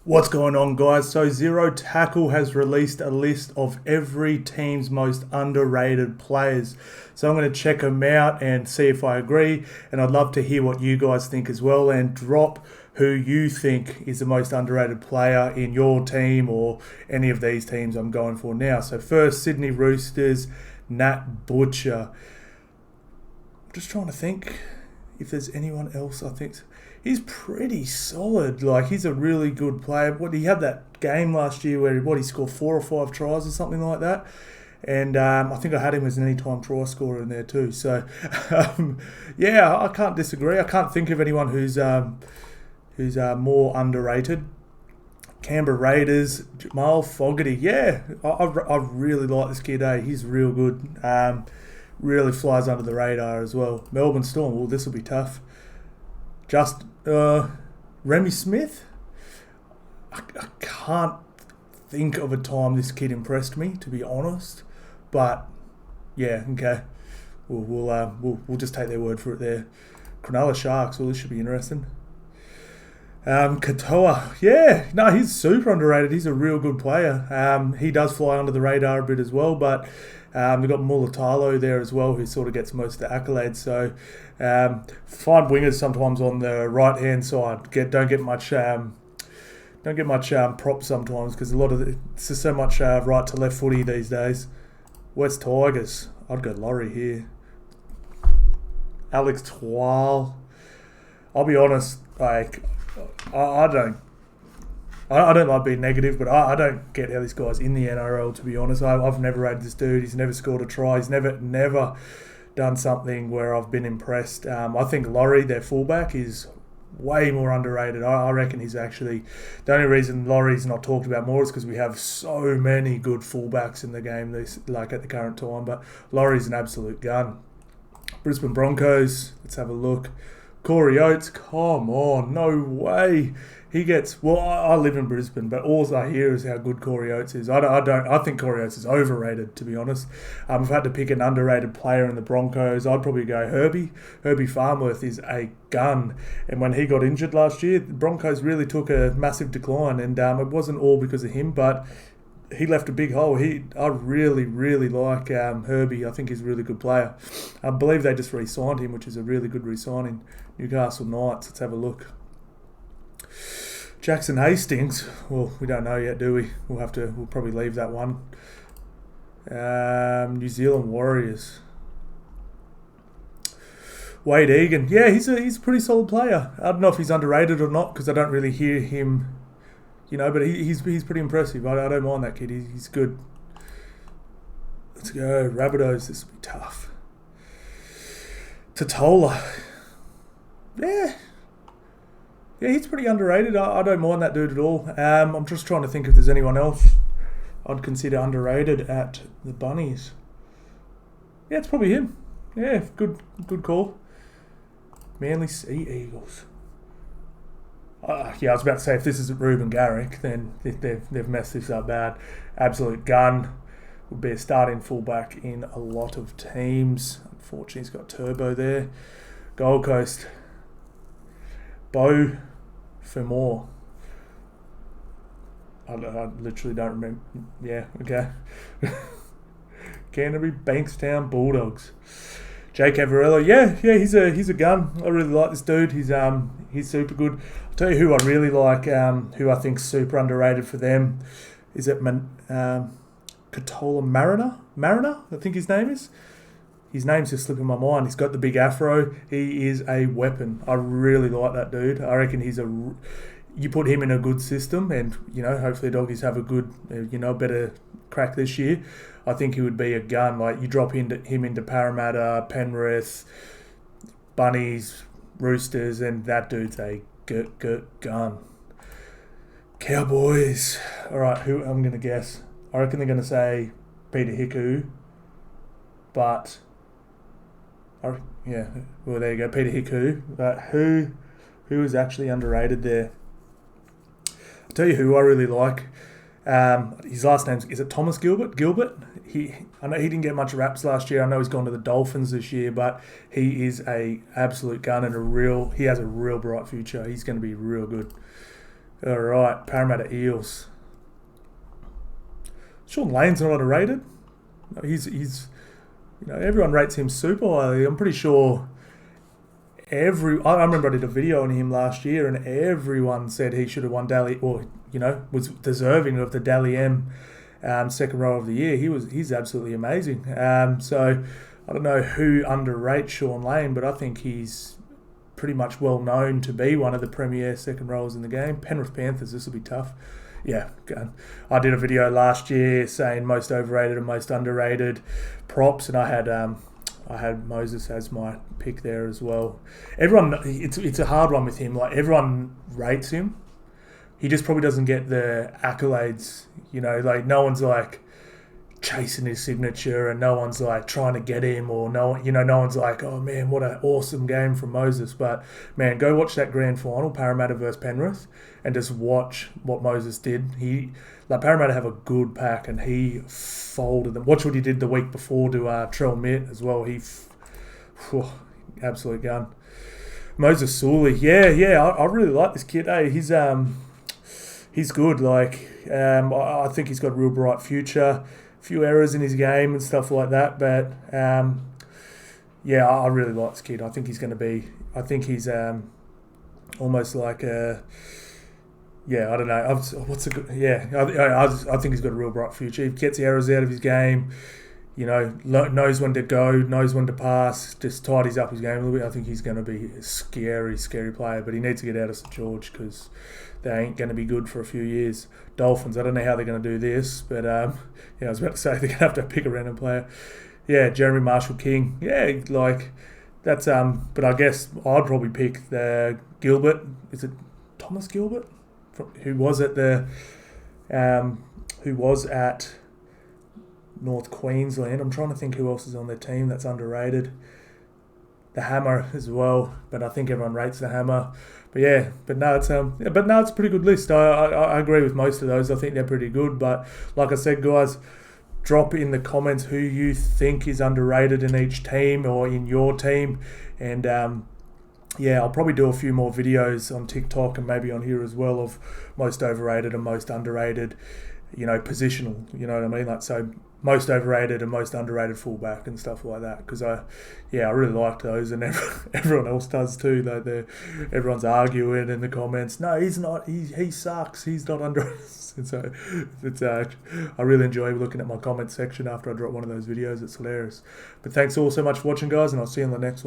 What's going on, guys? So Zero Tackle has released a list of every team's most underrated players. So I'm going to check them out and see if I agree. And I'd love to hear what you guys think as well, and drop who you think is the most underrated player in your team or any of these teams I'm going for now. So first, Sydney Roosters, Nat Butcher. I'm just trying to think if there's anyone else I think. He's pretty solid. Like, he's a really good player. He had that game last year where he scored 4 or 5 tries or something like that. And I think I had him as an anytime try scorer in there too. So, yeah, I can't disagree. I can't think of anyone who's more underrated. Canberra Raiders, Jamal Fogarty. Yeah, I really like this kid. He's real good. Really flies under the radar as well. Melbourne Storm. Well, this will be tough. Just Remy Smith. I can't think of a time this kid impressed me, to be honest. But yeah, okay, we'll just take their word for it there. Cronulla Sharks. Well, this should be interesting. Katoa. Yeah, no, he's super underrated. He's a real good player. He does fly under the radar a bit as well, but we've got Mulatalo there as well, who sort of gets most of the accolades. So find wingers sometimes on the right hand side. Don't get much props sometimes, because it's just so much right to left footy these days. West Tigers. I'd go Laurie here. Alex Twal. I'll be honest, like, I don't like being negative, but I don't get how this guy's in the NRL, to be honest. I've never rated this dude. He's never scored a try. He's never done something where I've been impressed. I think Laurie, their fullback, is way more underrated. I reckon he's actually... The only reason Laurie's not talked about more is because we have so many good fullbacks in the game at the current time. But Laurie's an absolute gun. Brisbane Broncos, let's have a look. Corey Oates, come on, no way. He gets... Well, I live in Brisbane, but all I hear is how good Corey Oates is. I think Corey Oates is overrated, to be honest. If I had to pick an underrated player in the Broncos, I'd probably go Herbie. Herbie Farnworth is a gun. And when he got injured last year, the Broncos really took a massive decline. And it wasn't all because of him, but he left a big hole. I really, really like Herbie. I think he's a really good player. I believe they just re-signed him, which is a really good re-signing. Newcastle Knights, let's have a look. Jackson Hastings, well, we don't know yet, do we? We'll probably leave that one. New Zealand Warriors. Wade Egan, yeah, he's a pretty solid player. I don't know if he's underrated or not, because I don't really hear him, but he's pretty impressive. I don't mind that kid. He's good. Let's go Rabbitohs. This will be tough. Totola. Yeah, he's pretty underrated. I don't mind that dude at all. I'm just trying to think if there's anyone else I'd consider underrated at the Bunnies. Yeah, it's probably him. Yeah, good call. Manly Sea Eagles. Yeah, I was about to say, if this isn't Ruben Garrick, then they've messed this up bad. Absolute gun. Would be a starting fullback in a lot of teams. Unfortunately, he's got Turbo there. Gold Coast. Beau Fermor. I literally don't remember. Yeah, okay. Canterbury Bankstown Bulldogs. Jake Averillo. Yeah, he's a gun. I really like this dude. He's super good. I'll tell you who I really like, who I think's super underrated for them. Is it Katola Mariner, I think his name is. His name's just slipping my mind. He's got the big afro. He is a weapon. I really like that dude. I reckon you put him in a good system, and hopefully doggies have a good, better crack this year. I think he would be a gun. Like, you drop him into Parramatta, Penrith, Bunnies, Roosters, and that dude's a gun. Cowboys. All right, who I'm going to guess? I reckon they're going to say Peter Hiku, but well, there you go, Peter Hiku. But who is actually underrated there? I'll tell you who I really like. His last name is it Thomas Gilbert? I know he didn't get much raps last year. I know he's gone to the Dolphins this year, but he is a absolute gun and he has a real bright future. He's going to be real good. All right, Parramatta Eels. Sean Lane's not underrated. No, he's everyone rates him super highly. I'm pretty sure I remember I did a video on him last year, and everyone said he should have won Dally, or was deserving of the Dally M second row of the year. He's absolutely amazing. So I don't know who underrates Sean Lane, but I think he's pretty much well known to be one of the premier second rowers in the game. Penrith Panthers, this will be tough. Yeah, I did a video last year saying most overrated and most underrated props, and I had Moses as my pick there as well. Everyone, it's a hard one with him. Like, everyone rates him. He just probably doesn't get the accolades. Like, no one's like chasing his signature, and no one's like trying to get him, or no one's like, oh man, what an awesome game from Moses. But man, go watch that grand final, Parramatta versus Penrith, and just watch what Moses did. Parramatta have a good pack, and he folded them. Watch what he did the week before to Trell Mitt as well. Absolute gun. Moses Sully, I really like this kid. Hey, he's good. I think he's got a real bright future. Few errors in his game and stuff like that, but I really like this kid. I think he's going to be. I think he's almost like a. Yeah, I don't know. What's a good? Yeah, I think he's got a real bright future. He gets the errors out of his game. Knows when to go, knows when to pass, just tidies up his game a little bit. I think he's going to be a scary player, but he needs to get out of St George because they ain't going to be good for a few years. Dolphins, I don't know how they're going to do this, but I was about to say they're going to have to pick a random player. Yeah, Jeremy Marshall-King. Yeah, that's but I guess I'd probably pick the Gilbert. Is it Thomas Gilbert? Who was at North Queensland. I'm trying to think who else is on their team that's underrated. The Hammer as well, but I think everyone rates the Hammer. But no, it's a pretty good list. I agree with most of those. I think they're pretty good. But like I said, guys, drop in the comments who you think is underrated in each team or in your team, and I'll probably do a few more videos on TikTok and maybe on here as well of most overrated and most underrated. Positional. You know what I mean? Like, so most overrated and most underrated fullback and stuff like that. Because I really like those, and everyone else does too. Everyone's arguing in the comments. No, he's not. He sucks. He's not underrated. And so I really enjoy looking at my comment section after I drop one of those videos. It's hilarious. But thanks all so much for watching, guys, and I'll see you in the next one.